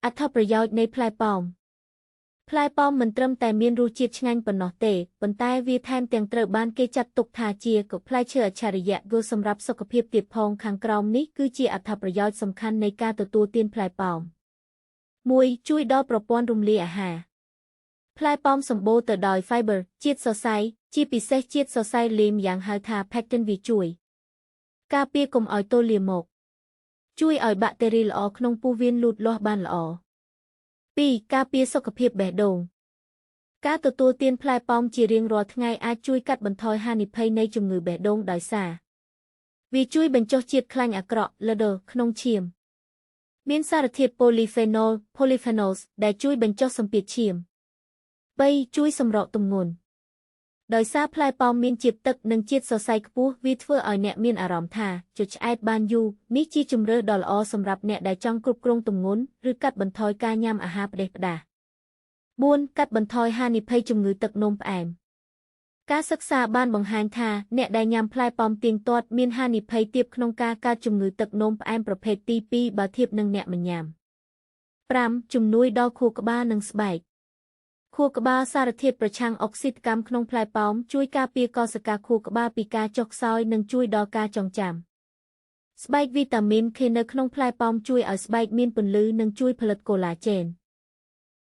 អត្ថប្រយោជន៍នៃផ្លែប៉ោមផ្លែប៉ោមមិនត្រឹមតែមានរសជាតិឆ្ងាញ់ប៉ុណ្ណោះទេប៉ុន្តែវាថែមទាំងត្រូវបានគេចាត់ទុកថាជាផ្លែឈើអច្ឆរិយៈសម្រាប់សុខភាពទៀតផងខាងក្រោមនេះគឺជាអត្ថប្រយោជន៍សំខាន់នៃការទទួលទានផ្លែប៉ោម 1. ជួយដល់ប្រព័ន្ធរំលាយអាហារផ្លែប៉ោមសម្បូរទៅដោយ fiber ជាតិសរសៃជាពិសេសជាតិសរសៃលីមយ៉ាងហៅថា pectin វាជួយការពារកុំឲ្យទល់លាមកជួយឲ្យបាក់តេរីល្អក្នុងពោះវៀនលូតលាស់បានល្អ 2. ការពារសុខភាពបេះដូងការទទួលទានផ្លែប៉ោមជារៀងរាល់ថ្ងៃអាចជួយកាត់បន្ថយហានិភ័យនៃជំងឺបេះដូងដោយសារវាជួយបញ្ចុះជាតិខ្លាញ់អាក្រក់ LDL ក្នុងឈាមមានសារធាតុ polyphenols ដែលជួយបញ្ចុះសម្ពាធឈាម 3. ជួយសម្រកទម្ងន់ដោយសារផ្លែប៉ោមមានជាតិទឹកនិងជាតិសរសៃខ្ពស់វាធ្វើឲ្យអ្នកមានអារម្មណ៍ថាជក់ឆ្អែតបានយូរនេះជាជម្រើសដ៏ល្អសម្រាប់អ្នកដែលចង់គ្រប់គ្រងទម្ងន់ឬកាត់បន្ថយការញ៉ាំអាហារផ្ដេសផ្ដាស 4. កាត់បន្ថយហានិភ័យជំងឺទឹកនោមផ្អែមការសិក្សាបានបង្ហាញថាអ្នកដែលញ៉ាំផ្លែប៉ោមទៀងទាត់មានហានិភ័យទាបក្នុងការកើតជំងឺទឹកនោមផ្អែមប្រភេទទី2បើធៀបនឹងអ្នកមិនញ៉ាំ 5. ជំនួយដល់ខួរក្បាលនិងស្បែកខួរក្បាលសារធាតុប្រឆាំងអុកស៊ីតកម្មក្នុងផ្លែប៉ោមជួយការពារកោសិកាខួរក្បាលពីការចុះខ្សោយនិងជួយដល់ការចងចាំស្បែកវីតាមីន K នៅក្នុងផ្លែប៉ោមជួយឲ្យស្បែកមានពន្លឺនិងជួយផលិតកូឡាជែន